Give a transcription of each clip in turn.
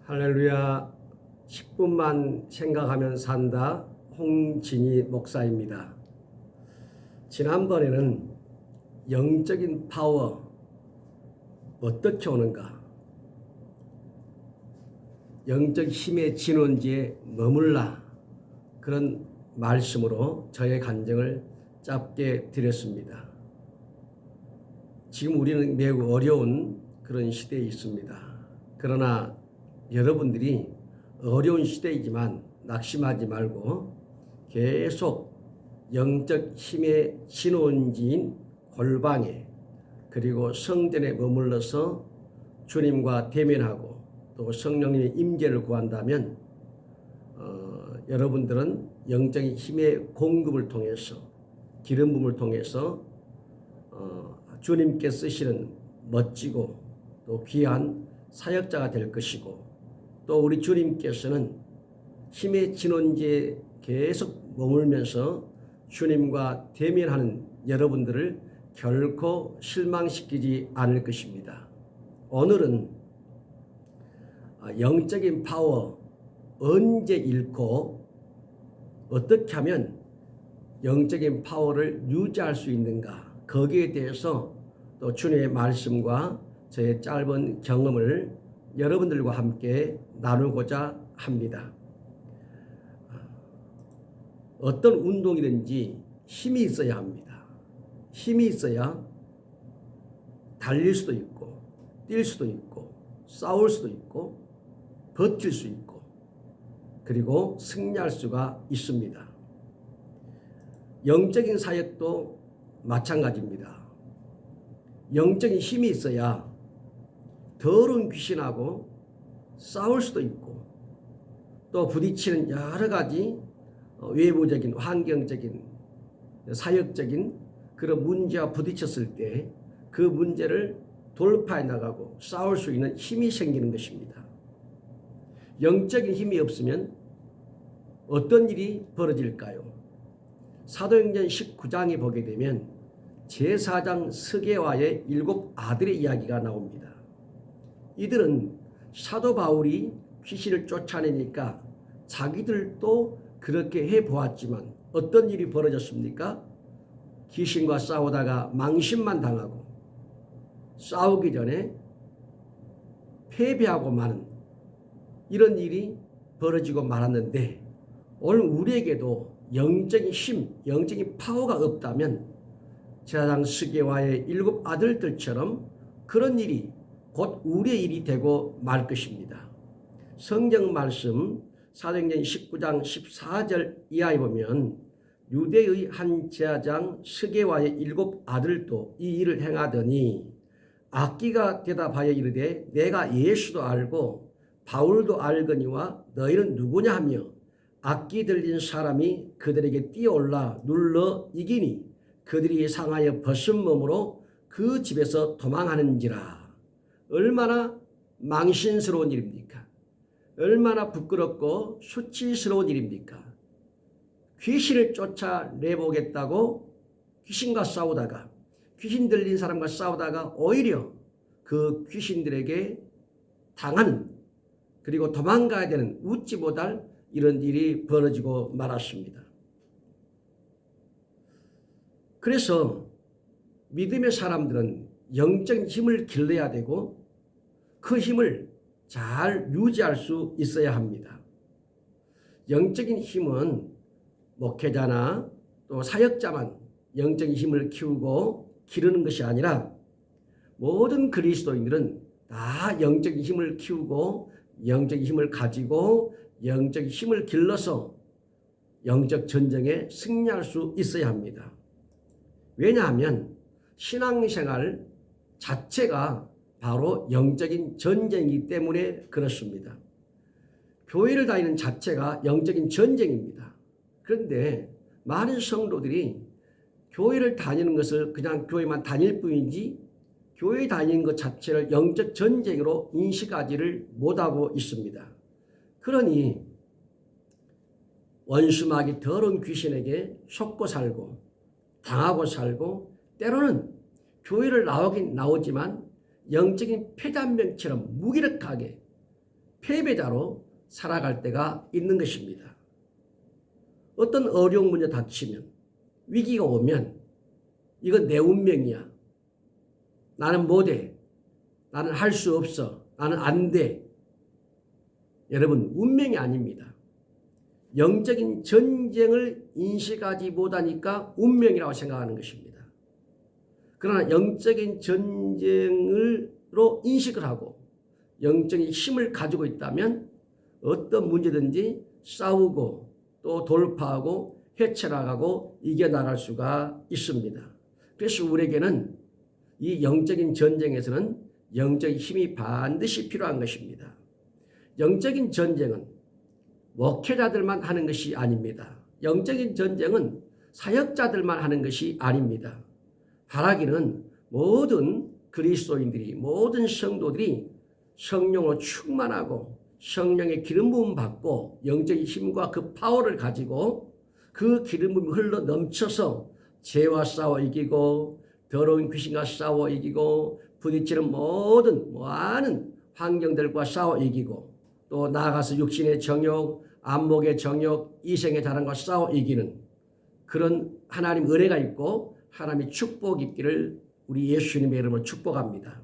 할렐루야. 10분만 생각하면 산다. 홍진희 목사입니다. 지난번에는 영적인 파워 어떻게 오는가, 영적 힘의 진원지에 머물라, 그런 말씀으로 저의 간증을 짧게 드렸습니다. 지금 우리는 매우 어려운 그런 시대에 있습니다. 그러나 여러분들이 어려운 시대이지만 낙심하지 말고 계속 영적 힘의 진원지인 골방에, 그리고 성전에 머물러서 주님과 대면하고 또 성령님의 임재를 구한다면 여러분들은 영적인 힘의 공급을 통해서, 기름 부음을 통해서 주님께 쓰시는 멋지고 또 귀한 사역자가 될 것이고, 또 우리 주님께서는 힘의 진원지에 계속 머물면서 주님과 대면하는 여러분들을 결코 실망시키지 않을 것입니다. 오늘은 영적인 파워 언제 잃고 어떻게 하면 영적인 파워를 유지할 수 있는가, 거기에 대해서 또 주님의 말씀과 저의 짧은 경험을 여러분들과 함께 나누고자 합니다. 어떤 운동이든지 힘이 있어야 합니다. 힘이 있어야 달릴 수도 있고, 뛸 수도 있고, 싸울 수도 있고, 버틸 수 있고, 그리고 승리할 수가 있습니다. 영적인 사역도 마찬가지입니다. 영적인 힘이 있어야 더러운 귀신하고 싸울 수도 있고, 또 부딪히는 여러 가지 외부적인, 환경적인, 사역적인 그런 문제와 부딪혔을 때 그 문제를 돌파해 나가고 싸울 수 있는 힘이 생기는 것입니다. 영적인 힘이 없으면 어떤 일이 벌어질까요? 사도행전 19장에 보게 되면 제사장 스게와의 7 아들의 이야기가 나옵니다. 이들은 사도 바울이 귀신을 쫓아내니까 자기들도 그렇게 해보았지만 어떤 일이 벌어졌습니까? 귀신과 싸우다가 망신만 당하고 싸우기 전에 패배하고 마는 이런 일이 벌어지고 말았는데, 오늘 우리에게도 영적인 힘, 영적인 파워가 없다면 제사장 스게와의 7 아들들처럼 그런 일이 곧 우리의 일이 되고 말 것입니다. 성경 말씀 사도행전 19장 14절 이하에 보면 유대의 한 제사장 스게와의 7 아들도 이 일을 행하더니 악기가 대답하여 이르되 내가 예수도 알고 바울도 알거니와 너희는 누구냐 하며 악기 들린 사람이 그들에게 뛰어올라 눌러 이기니 그들이 상하여 벗은 몸으로 그 집에서 도망하는지라. 얼마나 망신스러운 일입니까? 얼마나 부끄럽고 수치스러운 일입니까? 귀신을 쫓아내보겠다고 귀신과 싸우다가, 귀신 들린 사람과 싸우다가 오히려 그 귀신들에게 당하는, 그리고 도망가야 되는, 웃지 못할 이런 일이 벌어지고 말았습니다. 그래서 믿음의 사람들은 영적인 힘을 길러야 되고 그 힘을 잘 유지할 수 있어야 합니다. 영적인 힘은 목회자나 또 사역자만 영적인 힘을 키우고 기르는 것이 아니라 모든 그리스도인들은 다 영적인 힘을 키우고 영적인 힘을 가지고 영적인 힘을 길러서 영적 전쟁에 승리할 수 있어야 합니다. 왜냐하면 신앙생활 자체가 바로 영적인 전쟁이기 때문에 그렇습니다. 교회를 다니는 자체가 영적인 전쟁입니다. 그런데 많은 성도들이 교회를 다니는 것을 그냥 교회만 다닐 뿐이지 교회 다니는 것 자체를 영적 전쟁으로 인식하지를 못하고 있습니다. 그러니 원수마귀 더러운 귀신에게 속고 살고 당하고 살고, 때로는 교회를 나오긴 나오지만 영적인 폐잔병처럼 무기력하게 패배자로 살아갈 때가 있는 것입니다. 어떤 어려운 문제 닥치면, 위기가 오면 이건 내 운명이야. 나는 못해. 나는 할 수 없어. 나는 안 돼. 여러분, 운명이 아닙니다. 영적인 전쟁을 인식하지 못하니까 운명이라고 생각하는 것입니다. 그러나 영적인 전쟁으로 인식을 하고 영적인 힘을 가지고 있다면 어떤 문제든지 싸우고 또 돌파하고 헤쳐나가고 이겨나갈 수가 있습니다. 그래서 우리에게는 이 영적인 전쟁에서는 영적인 힘이 반드시 필요한 것입니다. 영적인 전쟁은 목회자들만 하는 것이 아닙니다. 영적인 전쟁은 사역자들만 하는 것이 아닙니다. 바라기는 모든 그리스도인들이, 모든 성도들이 성령으로 충만하고 성령의 기름 부음 받고 영적인 힘과 그 파워를 가지고 그 기름 부음이 흘러 넘쳐서 죄와 싸워 이기고 더러운 귀신과 싸워 이기고 부딪히는 모든 많은 환경들과 싸워 이기고 또 나아가서 육신의 정욕, 안목의 정욕, 이생의 자랑과 싸워 이기는 그런 하나님 은혜가 있고 하나님의 축복이 있기를 우리 예수님의 이름으로 축복합니다.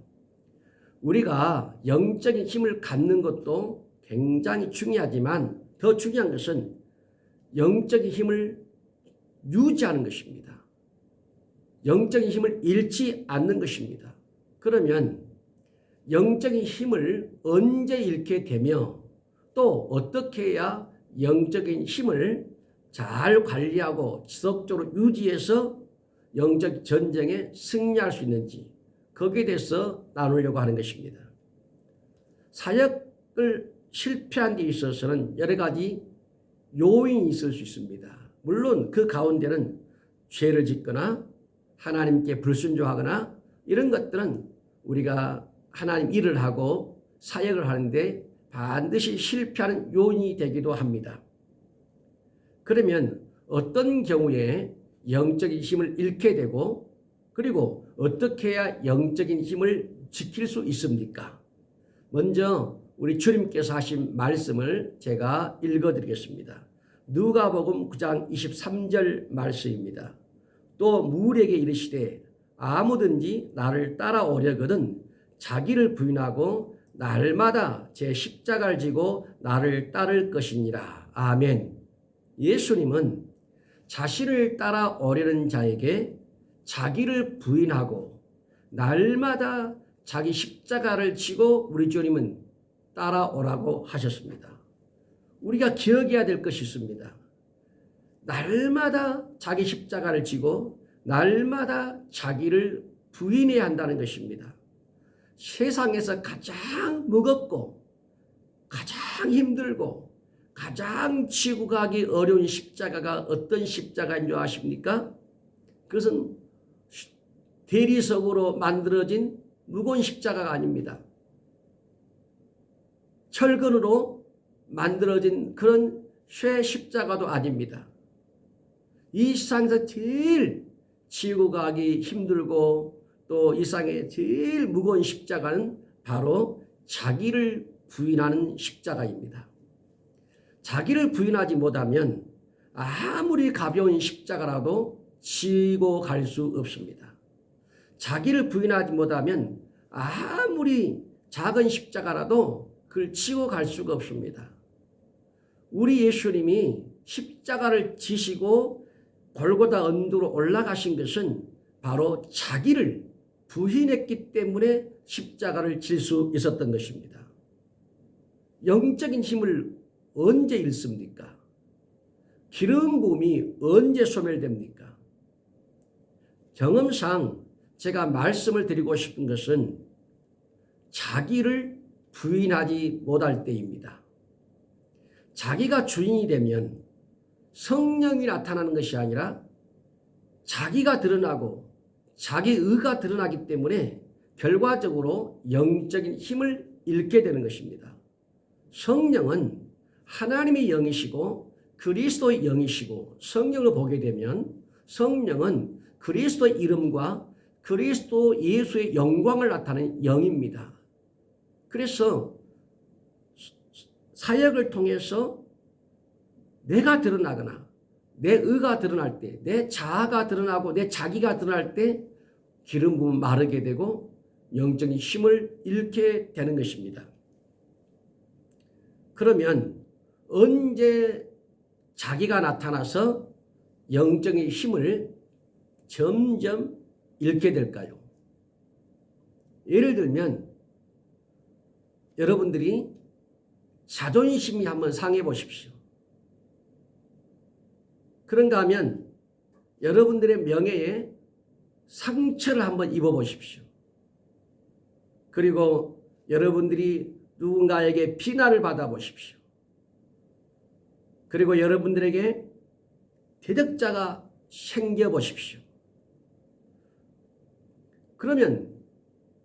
우리가 영적인 힘을 갖는 것도 굉장히 중요하지만 더 중요한 것은 영적인 힘을 유지하는 것입니다. 영적인 힘을 잃지 않는 것입니다. 그러면 영적인 힘을 언제 잃게 되며 또 어떻게 해야 영적인 힘을 잘 관리하고 지속적으로 유지해서 영적 전쟁에 승리할 수 있는지 거기에 대해서 나누려고 하는 것입니다. 사역을 실패한 데 있어서는 여러 가지 요인이 있을 수 있습니다. 물론 그 가운데는 죄를 짓거나 하나님께 불순종하거나 이런 것들은 우리가 하나님 일을 하고 사역을 하는데 반드시 실패하는 요인이 되기도 합니다. 그러면 어떤 경우에 영적인 힘을 잃게 되고 그리고 어떻게 해야 영적인 힘을 지킬 수 있습니까? 먼저 우리 주님께서 하신 말씀을 제가 읽어드리겠습니다. 누가복음 9장 23절 말씀입니다. 또 무리에게 이르시되 아무든지 나를 따라오려거든 자기를 부인하고 날마다 제 십자가를 지고 나를 따를 것이니라. 아멘. 예수님은 자신을 따라오려는 자에게 자기를 부인하고 날마다 자기 십자가를 지고 우리 주님은 따라오라고 하셨습니다. 우리가 기억해야 될 것이 있습니다. 날마다 자기 십자가를 지고 날마다 자기를 부인해야 한다는 것입니다. 세상에서 가장 무겁고 가장 힘들고 가장 지고 가기 어려운 십자가가 어떤 십자가인 줄 아십니까? 그것은 대리석으로 만들어진 무거운 십자가가 아닙니다. 철근으로 만들어진 그런 쇠 십자가도 아닙니다. 이 세상에서 제일 지고 가기 힘들고 또 이 세상에 제일 무거운 십자가는 바로 자기를 부인하는 십자가입니다. 자기를 부인하지 못하면 아무리 가벼운 십자가라도 지고 갈 수 없습니다. 자기를 부인하지 못하면 아무리 작은 십자가라도 그걸 지고 갈 수가 없습니다. 우리 예수님이 십자가를 지시고 골고다 언덕으로 올라가신 것은 바로 자기를 부인했기 때문에 십자가를 질 수 있었던 것입니다. 영적인 힘을 언제 잃습니까? 기름 부음이 언제 소멸됩니까? 경험상 제가 말씀을 드리고 싶은 것은 자기를 부인하지 못할 때입니다. 자기가 주인이 되면 성령이 나타나는 것이 아니라 자기가 드러나고 자기 의가 드러나기 때문에 결과적으로 영적인 힘을 잃게 되는 것입니다. 성령은 하나님의 영이시고 그리스도의 영이시고 성령을 보게 되면 성령은 그리스도의 이름과 그리스도 예수의 영광을 나타내는 영입니다. 그래서 사역을 통해서 내가 드러나거나 내 의가 드러날 때, 내 자아가 드러나고 내 자기가 드러날 때 기름 부음 마르게 되고 영적인 힘을 잃게 되는 것입니다. 그러면 언제 자기가 나타나서 영적인 힘을 점점 잃게 될까요? 예를 들면 여러분들이 자존심이 한번 상해 보십시오. 그런가 하면 여러분들의 명예에 상처를 한번 입어 보십시오. 그리고 여러분들이 누군가에게 비난을 받아 보십시오. 그리고 여러분들에게 대적자가 생겨 보십시오. 그러면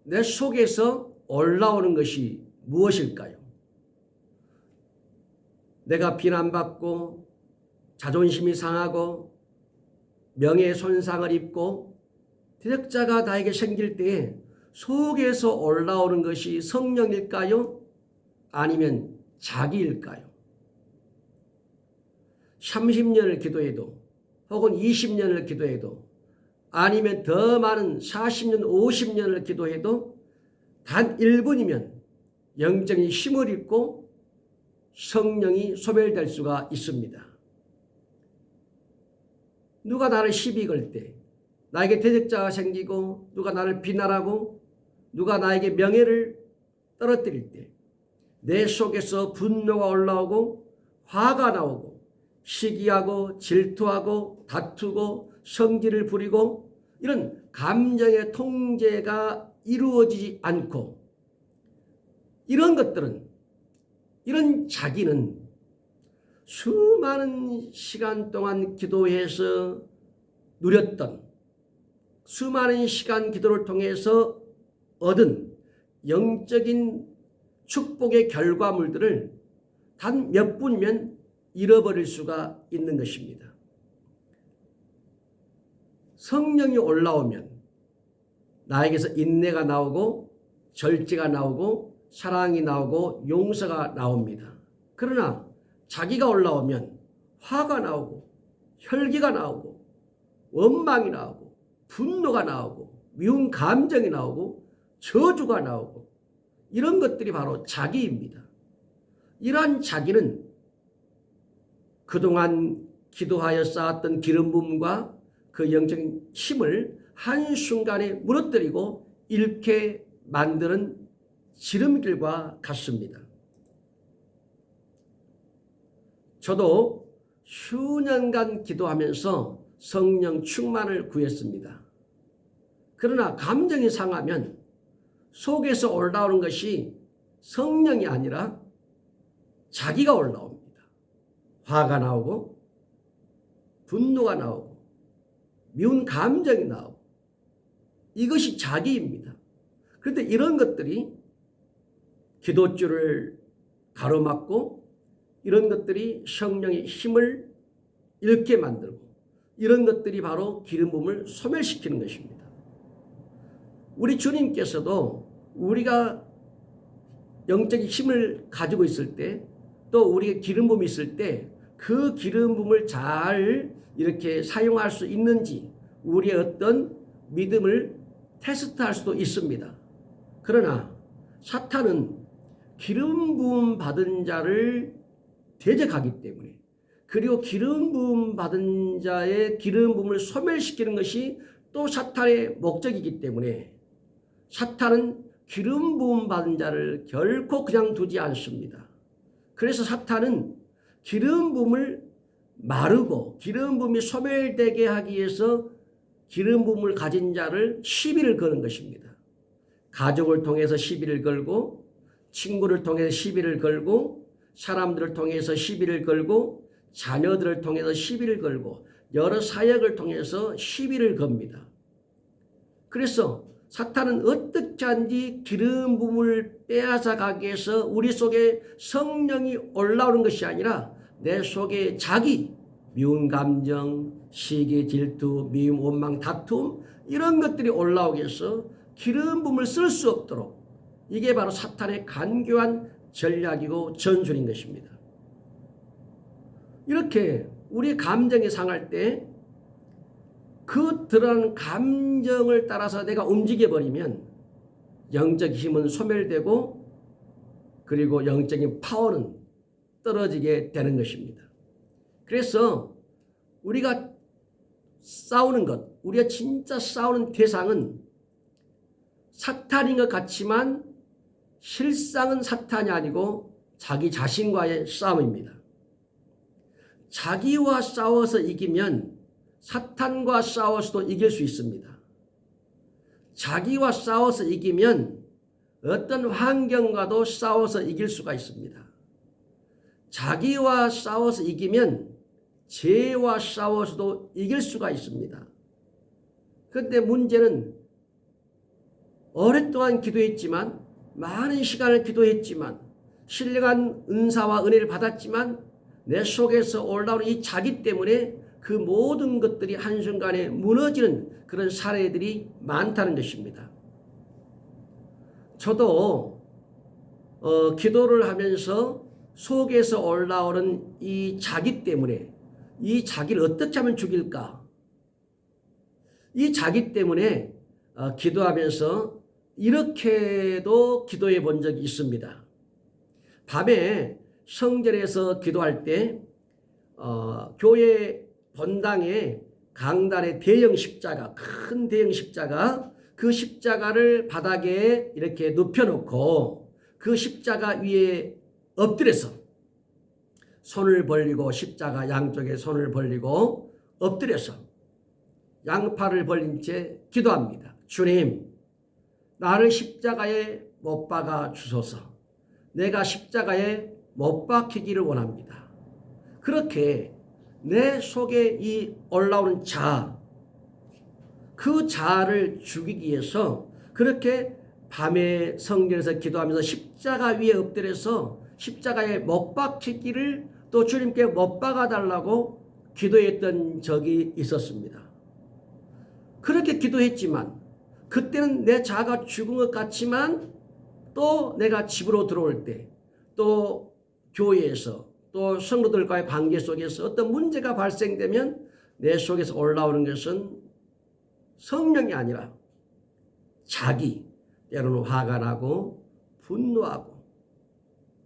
내 속에서 올라오는 것이 무엇일까요? 내가 비난받고 자존심이 상하고 명예 손상을 입고 대적자가 나에게 생길 때에 속에서 올라오는 것이 성령일까요? 아니면 자기일까요? 30년을 기도해도 혹은 20년을 기도해도 아니면 더 많은 40년, 50년을 기도해도 단 1분이면 영적인 힘을 잃고 성령이 소멸될 수가 있습니다. 누가 나를 시비 걸 때, 나에게 대적자가 생기고 누가 나를 비난하고 누가 나에게 명예를 떨어뜨릴 때 내 속에서 분노가 올라오고 화가 나오고 시기하고 질투하고 다투고 성질을 부리고 이런 감정의 통제가 이루어지지 않고 이런 것들은 이런 자기는 수많은 시간 동안 기도해서 누렸던 수많은 시간 기도를 통해서 얻은 영적인 축복의 결과물들을 단 몇 분이면 잃어버릴 수가 있는 것입니다. 성령이 올라오면 나에게서 인내가 나오고 절제가 나오고 사랑이 나오고 용서가 나옵니다. 그러나 자기가 올라오면 화가 나오고 혈기가 나오고 원망이 나오고 분노가 나오고 미운 감정이 나오고 저주가 나오고 이런 것들이 바로 자기입니다. 이러한 자기는 그동안 기도하여 쌓았던 기름 부음과 그 영적인 힘을 한순간에 무너뜨리고 잃게 만드는 지름길과 같습니다. 저도 수년간 기도하면서 성령 충만을 구했습니다. 그러나 감정이 상하면 속에서 올라오는 것이 성령이 아니라 자기가 올라옵니다. 화가 나오고 분노가 나오고 미운 감정이 나오고 이것이 자기입니다. 그런데 이런 것들이 기도줄을 가로막고 이런 것들이 성령의 힘을 잃게 만들고 이런 것들이 바로 기름 부음을 소멸시키는 것입니다. 우리 주님께서도 우리가 영적인 힘을 가지고 있을 때 또 우리의 기름 부음이 있을 때 그 기름 부음을 잘 이렇게 사용할 수 있는지 우리의 어떤 믿음을 테스트할 수도 있습니다. 그러나 사탄은 기름 부음 받은 자를 대적하기 때문에 그리고 기름 부음 받은 자의 기름 부음을 소멸시키는 것이 또 사탄의 목적이기 때문에 사탄은 기름 부음 받은 자를 결코 그냥 두지 않습니다. 그래서 사탄은 기름 부음을 마르고 기름 부음이 소멸되게 하기 위해서 기름 부음을 가진 자를 시비를 거는 것입니다. 가족을 통해서 시비를 걸고 친구를 통해서 시비를 걸고 사람들을 통해서 시비를 걸고 자녀들을 통해서 시비를 걸고 여러 사역을 통해서 시비를 겁니다. 그래서 사탄은 어떻게 하는지 기름 부음을 빼앗아 가기 위해서 우리 속에 성령이 올라오는 것이 아니라 내 속에 자기, 미운 감정, 시기, 질투, 미움, 원망, 다툼 이런 것들이 올라오기 위해서 기름 부음을 쓸 수 없도록 이게 바로 사탄의 간교한 전략이고 전술인 것입니다. 이렇게 우리 감정이 상할 때 그 드러난 감정을 따라서 내가 움직여버리면 영적 힘은 소멸되고 그리고 영적인 파워는 떨어지게 되는 것입니다. 그래서 우리가 싸우는 것, 우리가 진짜 싸우는 대상은 사탄인 것 같지만 실상은 사탄이 아니고 자기 자신과의 싸움입니다. 자기와 싸워서 이기면 사탄과 싸워서도 이길 수 있습니다. 자기와 싸워서 이기면 어떤 환경과도 싸워서 이길 수가 있습니다. 자기와 싸워서 이기면 죄와 싸워서도 이길 수가 있습니다. 그런데 문제는 오랫동안 기도했지만, 많은 시간을 기도했지만, 신령한 은사와 은혜를 받았지만 내 속에서 올라오는 이 자기 때문에 그 모든 것들이 한순간에 무너지는 그런 사례들이 많다는 것입니다. 저도 기도를 하면서 속에서 올라오는 이 자기 때문에 이 자기를 어떻게 하면 죽일까? 이 자기 때문에 기도하면서 이렇게도 기도해 본 적이 있습니다. 밤에 성전에서 기도할 때 교회 본당에 강단에 대형 십자가, 큰 대형 십자가, 그 십자가를 바닥에 이렇게 눕혀놓고 그 십자가 위에 엎드려서 손을 벌리고, 십자가 양쪽에 손을 벌리고 엎드려서 양팔을 벌린 채 기도합니다. 주님, 나를 십자가에 못 박아 주소서. 내가 십자가에 못 박히기를 원합니다. 그렇게 내 속에 이 올라오는 자아, 그 자아를 죽이기 위해서 그렇게 밤에 성전에서 기도하면서 십자가 위에 엎드려서 십자가에 못 박히기를 또 주님께 못 박아달라고 기도했던 적이 있었습니다. 그렇게 기도했지만 그때는 내 자아가 죽은 것 같지만 또 내가 집으로 들어올 때, 또 교회에서, 또 성도들과의 관계 속에서 어떤 문제가 발생되면 내 속에서 올라오는 것은 성령이 아니라 자기, 때로는 화가 나고 분노하고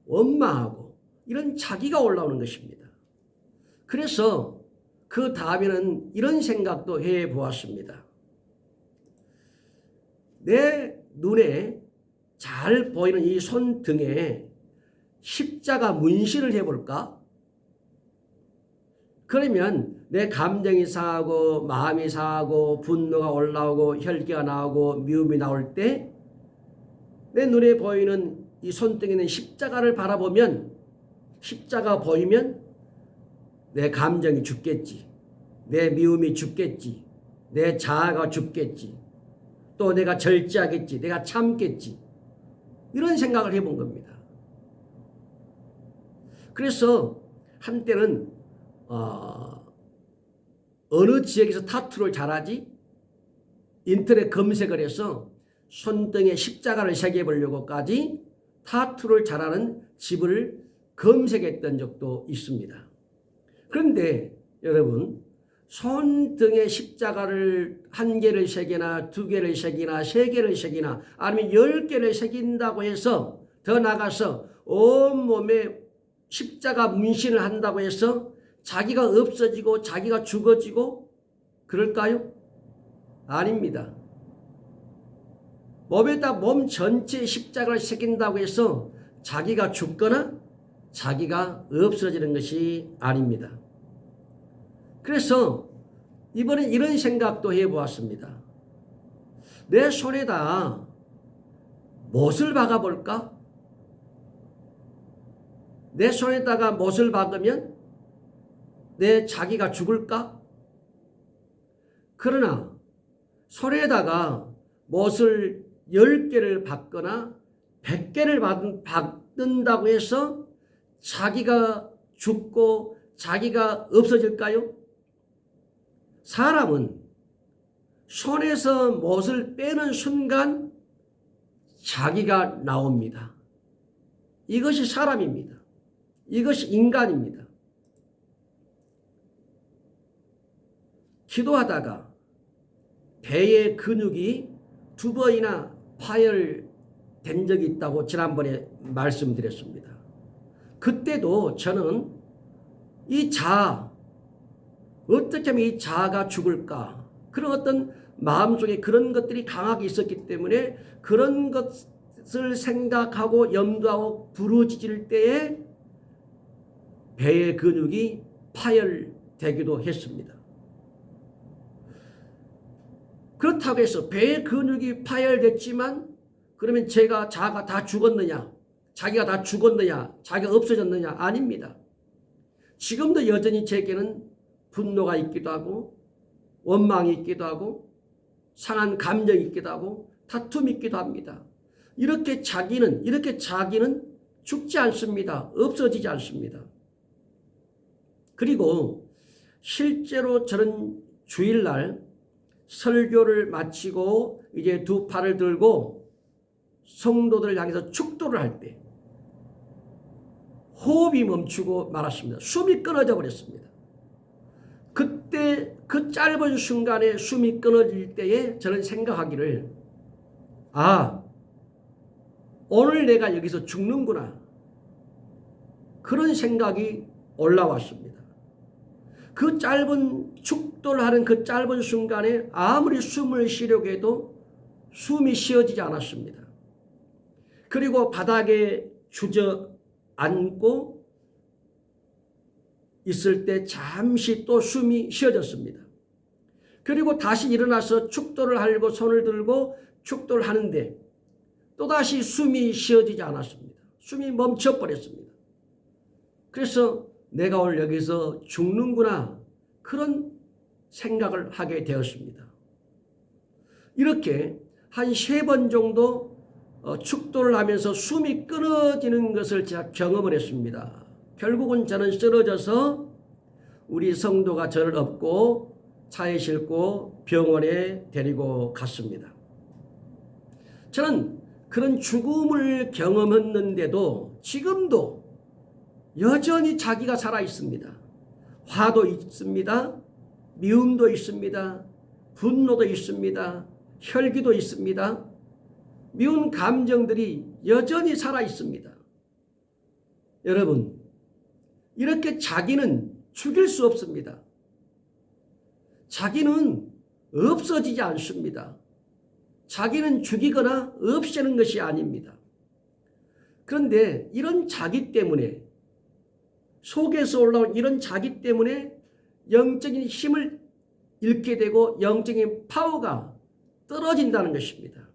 원망하고 이런 자기가 올라오는 것입니다. 그래서 그 다음에는 이런 생각도 해 보았습니다. 내 눈에 잘 보이는 이 손등에 십자가 문신을 해볼까? 그러면 내 감정이 상하고 마음이 상하고 분노가 올라오고 혈기가 나오고 미움이 나올 때 내 눈에 보이는 이 손등에 있는 십자가를 바라보면, 십자가 보이면 내 감정이 죽겠지, 내 미움이 죽겠지, 내 자아가 죽겠지, 또 내가 절제하겠지, 내가 참겠지, 이런 생각을 해본 겁니다. 그래서 한때는 어느 지역에서 타투를 잘하지? 인터넷 검색을 해서 손등에 십자가를 새겨보려고까지 타투를 잘하는 집을 검색했던 적도 있습니다. 그런데 여러분, 손등에 십자가를 1개를 새기나 2개를 새기나 3개를 새기나 아니면 10개를 새긴다고 해서, 더 나가서 온몸에 십자가 문신을 한다고 해서 자기가 없어지고 자기가 죽어지고 그럴까요? 아닙니다. 몸에다 몸 전체에 십자가를 새긴다고 해서 자기가 죽거나 자기가 없어지는 것이 아닙니다. 그래서 이번에 이런 생각도 해보았습니다. 내 손에다 못을 박아볼까? 내 손에다가 못을 박으면 내 자기가 죽을까? 그러나 손에다가 못을 10개를 박거나 100개를 박는다고 해서 자기가 죽고 자기가 없어질까요? 사람은 손에서 못을 빼는 순간 자기가 나옵니다. 이것이 사람입니다. 이것이 인간입니다. 기도하다가 배의 근육이 2번이나 파열된 적이 있다고 지난번에 말씀드렸습니다. 그때도 저는 이 자아, 어떻게 하면 이 자아가 죽을까? 그런 어떤 마음속에 그런 것들이 강하게 있었기 때문에 그런 것을 생각하고 염두하고 부르짖을 때에 배의 근육이 파열되기도 했습니다. 그렇다고 해서 배의 근육이 파열됐지만 그러면 자아가 다 죽었느냐? 자기가 다 죽었느냐? 자기가 없어졌느냐? 아닙니다. 지금도 여전히 제게는 분노가 있기도 하고 원망이 있기도 하고 상한 감정이 있기도 하고 다툼이 있기도 합니다. 이렇게 자기는 죽지 않습니다. 없어지지 않습니다. 그리고 실제로 저는 주일날 설교를 마치고 이제 2 팔을 들고 성도들을 향해서 축도를 할 때 호흡이 멈추고 말았습니다. 숨이 끊어져 버렸습니다. 그때 그 짧은 순간에 숨이 끊어질 때에 저는 생각하기를 오늘 내가 여기서 죽는구나. 그런 생각이 올라왔습니다. 그 짧은 축도를 하는 그 짧은 순간에 아무리 숨을 쉬려고 해도 숨이 쉬어지지 않았습니다. 그리고 바닥에 주저앉고 있을 때 잠시 또 숨이 쉬어졌습니다. 그리고 다시 일어나서 축도를 하려고 손을 들고 축도를 하는데 또다시 숨이 쉬어지지 않았습니다. 숨이 멈춰버렸습니다. 그래서 내가 오늘 여기서 죽는구나, 그런 생각을 하게 되었습니다. 이렇게 한 3번 정도 축도를 하면서 숨이 끊어지는 것을 제가 경험을 했습니다. 결국은 저는 쓰러져서 우리 성도가 저를 업고 차에 싣고 병원에 데리고 갔습니다. 저는 그런 죽음을 경험했는데도 지금도 여전히 자기가 살아 있습니다. 화도 있습니다. 미움도 있습니다. 분노도 있습니다. 혈기도 있습니다. 미운 감정들이 여전히 살아 있습니다. 여러분, 이렇게 자기는 죽일 수 없습니다. 자기는 없어지지 않습니다. 자기는 죽이거나 없애는 것이 아닙니다. 그런데 이런 자기 때문에, 속에서 올라온 이런 자기 때문에 영적인 힘을 잃게 되고 영적인 파워가 떨어진다는 것입니다.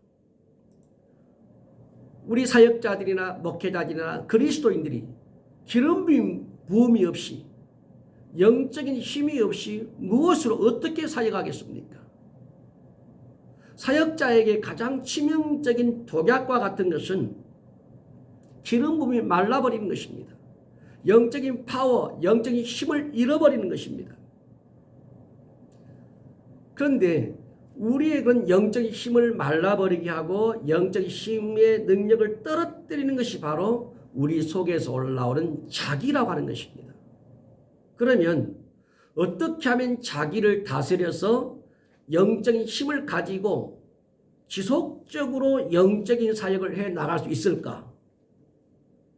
우리 사역자들이나 목회자들이나 그리스도인들이 기름 부음이 없이, 영적인 힘이 없이 무엇으로 어떻게 사역하겠습니까? 사역자에게 가장 치명적인 독약과 같은 것은 기름 부음이 말라버리는 것입니다. 영적인 파워, 영적인 힘을 잃어버리는 것입니다. 그런데 우리의 그런 영적인 힘을 말라버리게 하고 영적인 힘의 능력을 떨어뜨리는 것이 바로 우리 속에서 올라오는 자기라고 하는 것입니다. 그러면 어떻게 하면 자기를 다스려서 영적인 힘을 가지고 지속적으로 영적인 사역을 해 나갈 수 있을까?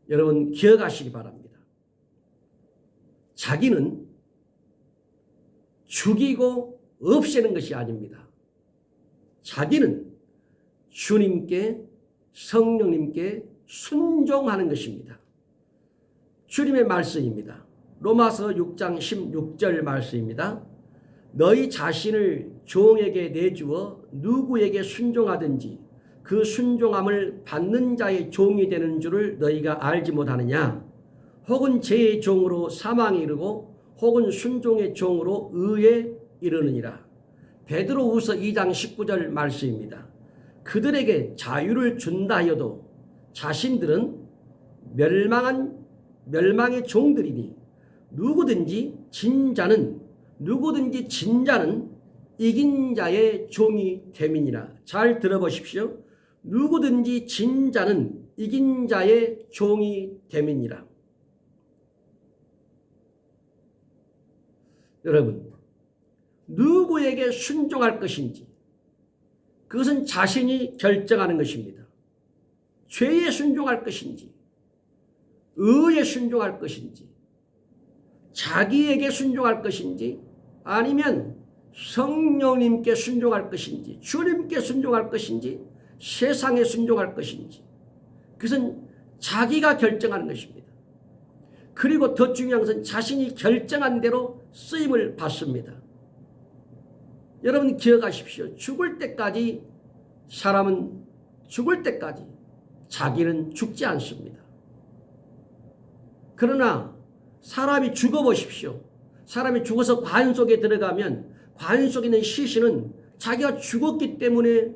여러분 기억하시기 바랍니다. 자기는 죽이고 없애는 것이 아닙니다. 자기는 주님께, 성령님께 순종하는 것입니다. 주님의 말씀입니다. 로마서 6장 16절 말씀입니다. 너희 자신을 종에게 내주어 누구에게 순종하든지 그 순종함을 받는 자의 종이 되는 줄을 너희가 알지 못하느냐? 혹은 죄의 종으로 사망에 이르고 혹은 순종의 종으로 의에 이르느니라. 베드로후서 2장 19절 말씀입니다. 그들에게 자유를 준다 하여도 자신들은 멸망의 종들이니 누구든지 진자는 이긴 자의 종이 됨이니라. 잘 들어보십시오. 누구든지 진자는 이긴 자의 종이 됨이니라. 여러분, 누구에게 순종할 것인지 그것은 자신이 결정하는 것입니다. 죄에 순종할 것인지 의에 순종할 것인지 자기에게 순종할 것인지 아니면 성령님께 순종할 것인지 주님께 순종할 것인지 세상에 순종할 것인지 그것은 자기가 결정하는 것입니다. 그리고 더 중요한 것은 자신이 결정한 대로 쓰임을 받습니다. 여러분 기억하십시오. 죽을 때까지 사람은 죽을 때까지 자기는 죽지 않습니다. 그러나 사람이 죽어보십시오. 사람이 죽어서 관 속에 들어가면 관 속에 있는 시신은 자기가 죽었기 때문에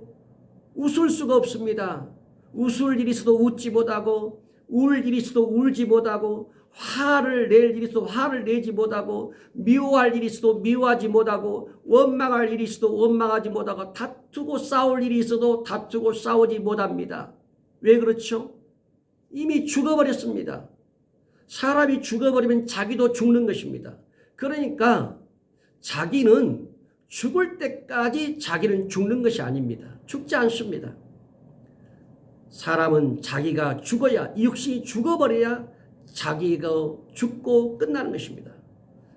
웃을 수가 없습니다. 웃을 일이 있어도 웃지 못하고 울 일이 있어도 울지 못하고 화를 낼 일이 있어도 화를 내지 못하고 미워할 일이 있어도 미워하지 못하고 원망할 일이 있어도 원망하지 못하고 다투고 싸울 일이 있어도 다투고 싸우지 못합니다. 왜 그렇죠? 이미 죽어버렸습니다. 사람이 죽어버리면 자기도 죽는 것입니다. 그러니까 자기는 죽을 때까지 자기는 죽는 것이 아닙니다. 죽지 않습니다. 사람은 자기가 죽어야 이 육신이 죽어버려야 자기가 죽고 끝나는 것입니다.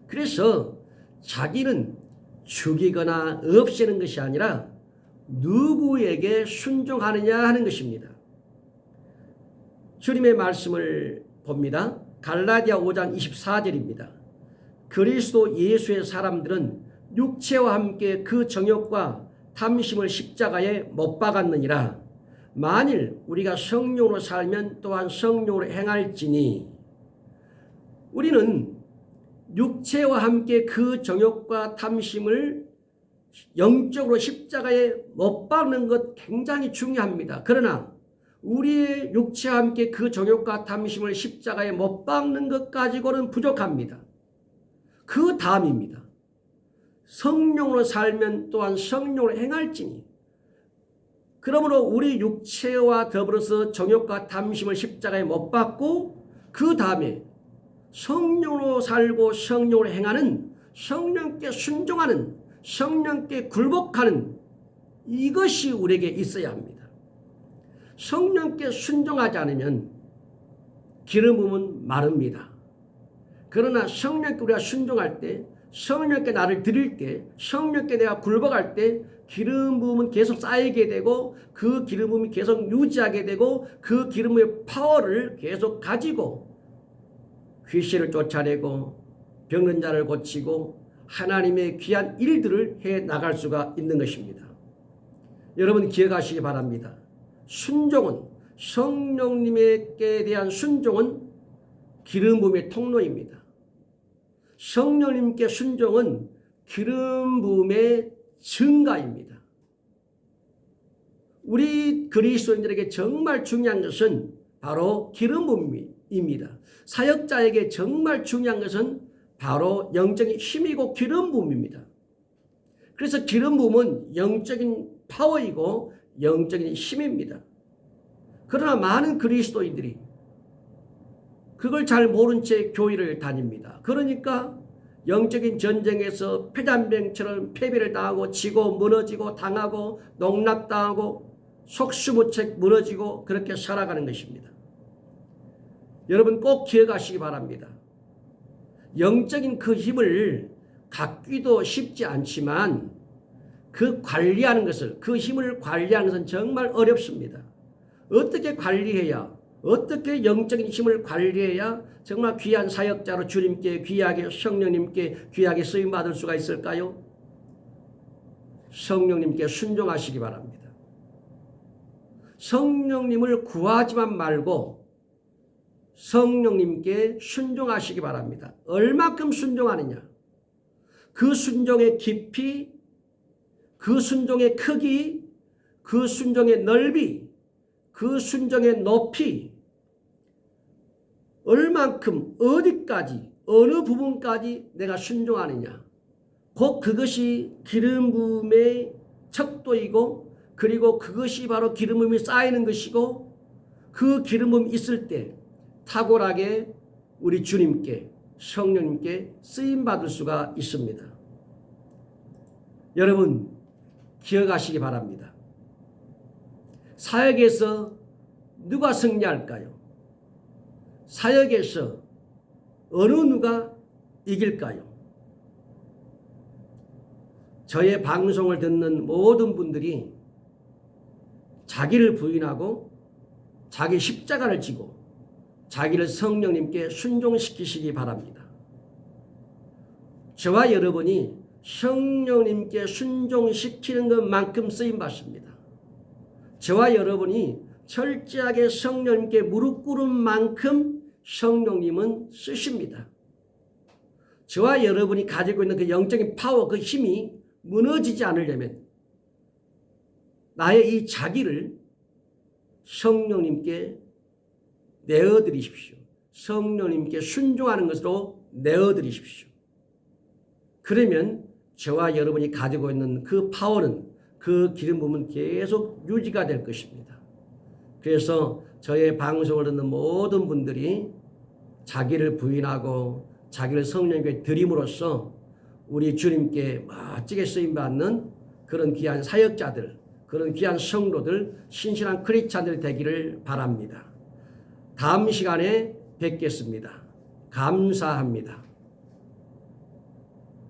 그래서 자기는 죽이거나 없애는 것이 아니라 누구에게 순종하느냐 하는 것입니다. 주님의 말씀을 봅니다. 갈라디아 5장 24절입니다. 그리스도 예수의 사람들은 육체와 함께 그 정욕과 탐심을 십자가에 못 박았느니라. 만일 우리가 성령으로 살면 또한 성령으로 행할지니. 우리는 육체와 함께 그 정욕과 탐심을 영적으로 십자가에 못 박는 것 굉장히 중요합니다. 그러나 우리의 육체와 함께 그 정욕과 탐심을 십자가에 못 박는 것 가지고는 부족합니다. 그 다음입니다. 성령으로 살면 또한 성령으로 행할지니. 그러므로 우리 육체와 더불어서 정욕과 탐심을 십자가에 못 박고 그 다음에 성령으로 살고 성령으로 행하는 성령께 순종하는 성령께 굴복하는 이것이 우리에게 있어야 합니다. 성령께 순종하지 않으면 기름 부으면 마릅니다. 그러나 성령께 우리가 순종할 때 성령께 나를 드릴 때 성령께 내가 굴복할 때 기름 부음은 계속 쌓이게 되고 그 기름 부음이 계속 유지하게 되고 그 기름의 파워를 계속 가지고 귀신을 쫓아내고 병든 자를 고치고 하나님의 귀한 일들을 해 나갈 수가 있는 것입니다. 여러분 기억하시기 바랍니다. 순종은 성령님께 대한 순종은 기름 부음의 통로입니다. 성령님께 순종은 기름 부음의 증가입니다. 우리 그리스도인들에게 정말 중요한 것은 바로 기름 부음입니다. 사역자에게 정말 중요한 것은 바로 영적인 힘이고 기름 부음입니다. 그래서 기름 부음은 영적인 파워이고 영적인 힘입니다. 그러나 많은 그리스도인들이 그걸 잘 모른 채 교회를 다닙니다. 그러니까 영적인 전쟁에서 패잔병처럼 패배를 당하고 지고 무너지고 당하고 농락당하고 속수무책 무너지고 그렇게 살아가는 것입니다. 여러분 꼭 기억하시기 바랍니다. 영적인 그 힘을 갖기도 쉽지 않지만 그 관리하는 것을 그 힘을 관리하는 것은 정말 어렵습니다. 어떻게 관리해야 어떻게 영적인 힘을 관리해야 정말 귀한 사역자로 주님께 귀하게 성령님께 귀하게 쓰임받을 수가 있을까요? 성령님께 순종하시기 바랍니다. 성령님을 구하지만 말고 성령님께 순종하시기 바랍니다. 얼마큼 순종하느냐? 그 순종의 깊이, 그 순종의 크기, 그 순종의 넓이, 그 순종의 높이, 얼만큼 어디까지 어느 부분까지 내가 순종하느냐. 곧 그것이 기름 부음의 척도이고 그리고 그것이 바로 기름 부음이 쌓이는 것이고 그 기름 부음이 있을 때 탁월하게 우리 주님께 성령님께 쓰임 받을 수가 있습니다. 여러분 기억하시기 바랍니다. 사역에서 누가 승리할까요? 사역에서 어느 누가 이길까요? 저의 방송을 듣는 모든 분들이 자기를 부인하고 자기 십자가를 지고 자기를 성령님께 순종시키시기 바랍니다. 저와 여러분이 성령님께 순종시키는 것만큼 쓰임받습니다. 저와 여러분이 철저하게 성령님께 무릎 꿇은 만큼 성령님은 쓰십니다. 저와 여러분이 가지고 있는 그 영적인 파워, 그 힘이 무너지지 않으려면 나의 이 자기를 성령님께 내어드리십시오. 성령님께 순종하는 것으로 내어드리십시오. 그러면 저와 여러분이 가지고 있는 그 파워는, 그 기름 부음은 계속 유지가 될 것입니다. 그래서 저의 방송을 듣는 모든 분들이 자기를 부인하고 자기를 성령님께 드림으로써 우리 주님께 멋지게 쓰임받는 그런 귀한 사역자들, 그런 귀한 성도들, 신실한 크리스찬들이 되기를 바랍니다. 다음 시간에 뵙겠습니다. 감사합니다.